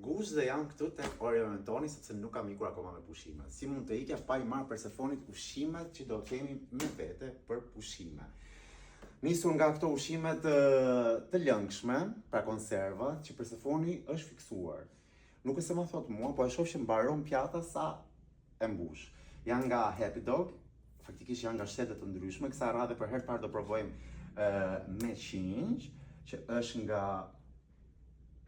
Guzh dhe jam këtu tek orën toni sepse nuk kam ikur akoma me pushime. Si mund të ikja pa i marrë Persefonit ushqimet që do kemi me vete për pushime. Nisur nga këto ushqimet të lëngshme, pra konserva, që Persefoni është fiksuar. Nuk e se më thot mua, po e shoh që mbaron pjata sa e mbush. Janë nga Happy Dog, faktikisht janë nga shtete të ndryshme, kësa radhe për herë parë do provojmë me qingj, që është nga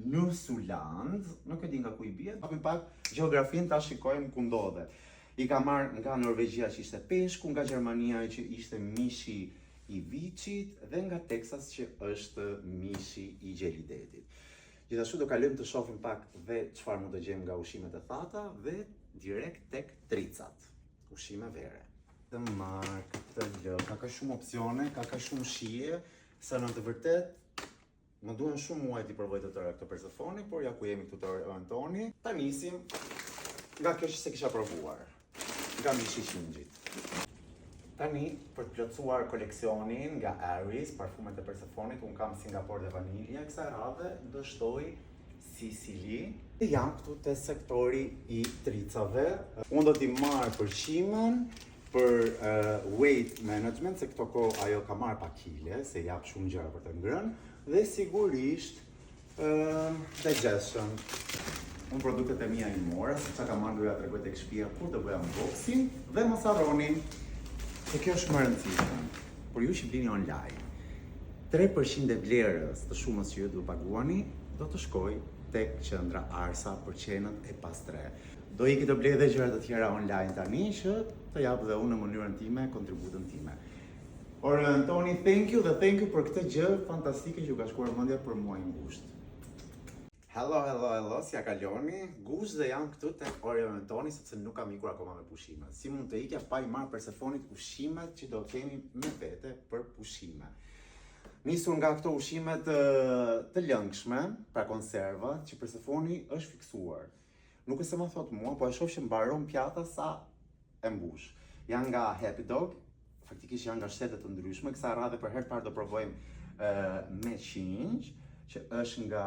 New Zealand, nuk e di nga ku i bie, hapim pak gjeografin ta shikojmë ku ndodhet. I ka marrë nga Norvegjia që ishte peshku, nga Gjermania që ishte mishi i viçit dhe nga Texas që është mishi i gjelidetit. Gjithashtu do kalojmë të shohim pak dhe çfarë mund të gjejmë nga ushqimet e thata dhe direkt tek tricat, ushqime vere. Të marr këtë lë, ka shumë opsione, ka shumë shije, sa në të vërtet më duhen shumë muaj t'i provoj të tëra këto Persefoni, por ja ku jemi këtu të orën toni. Ta nisim nga kjo që se kisha provuar, nga mishi i qingjit. Tani, për të plotësuar koleksionin nga Aries, parfumet e Persefonit, unë kam Singapore dhe vanilje, kësa radhe do shtoj Sicily. Jam këtu te sektori i tricave. Unë do t'i marrë përqimen, për weight management, se këto ko ajo ka marrë pa kile, se jap shumë gjëra për të ngrënë, dhe sigurisht digestion. Unë produktet e mia i mora, se qa ka marrë doja të regoj tek shtëpia kur të bëja unboxing, dhe mos harroni, se kjo është më e rëndësishme, por ju që blini online. 3% e vlerës të shumës që ju do paguani, do të shkoj tek qendra Arsa për qenët e pas 3. Do iki të blej dhe gjërat të tjera online tani që të japë dhe unë në mënyrën time, kontributën time. Orën toni, thank you dhe thank you për këtë gjë fantastike që u ka shkuar mendja për mua i ngushtë. Hello, si ja kaloni? Guzh dhe jam këtu tek orën toni sepse nuk kam ikur akoma me pushime. Si mund të ikja pa i marrë Persefonit ushqimet që do kemi me vete për pushime. Nisur nga këto ushqimet të lëngshme, pra konserva, që Persefoni është fiksuar. Nuk e se më thot mua, po e shoh që mbaron pjata sa e mbush. Janë nga Happy Dog, faktikisht janë nga shtete të ndryshme, kësa radhe për herë parë do provojmë me qingj, që është nga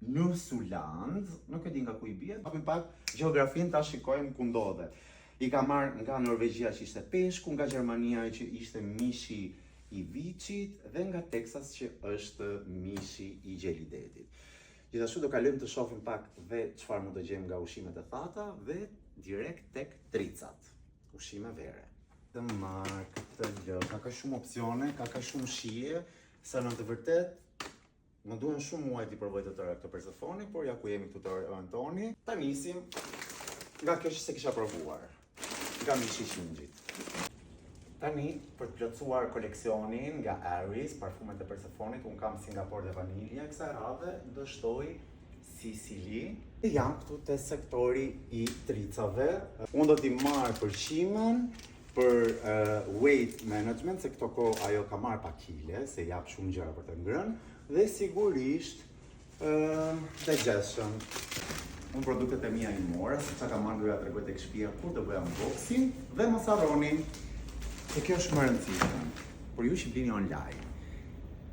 New Zealand, nuk e di nga ku i bie, hapim pak gjeografin ta shikojmë ku ndodhet. I ka marrë nga Norvegjia që ishte peshku, nga Gjermania që ishte mishi i viçit dhe nga Texas që është mishi i gjelidetit. Gjithashtu do kalojmë të shohim pak dhe çfarë mund të gjejmë nga ushqimet e thata dhe direkt tek tricat, ushqime vere. Të marrë këtë lë, ka shumë opsione, ka shumë shije, sa në të vërtet më duhen shumë muaj t'i provoj të tëra këto Persefoni, por ja ku jemi këtu të orën toni. Ta nisim nga kjo që se kisha provuar, nga mishi i qingjit. Tani, për të plotësuar koleksionin nga Aries, parfumet e Persefonit, unë kam Singapore dhe vanilje, kësa radhe do shtoj Sicily. Jam këtu te sektori i tricave. Unë do t'i marrë përqimen, për weight management, se këto ko ajo ka marrë pa kile, se jap shumë gjëra për të ngrënë, dhe sigurisht digestion. Unë produktet e mia i mora, se qa ka marrë doja të regoj tek shtëpia kur të bëja unboxing, dhe mos harroni, se kjo është më e rëndësishme, por ju që blini online.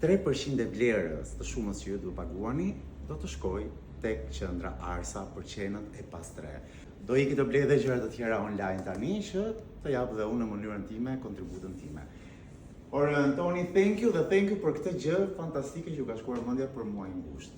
3% e vlerës të shumës që ju do paguani, do të shkoj tek qendra Arsa për qenët e pas 3. Do iki të blej dhe gjërat të tjera online tani që të japë dhe unë në mënyrën time, kontributën time. Orën toni, thank you dhe thank you për këtë gjë fantastike që u ka shkuar mendja për mua i ngushtë.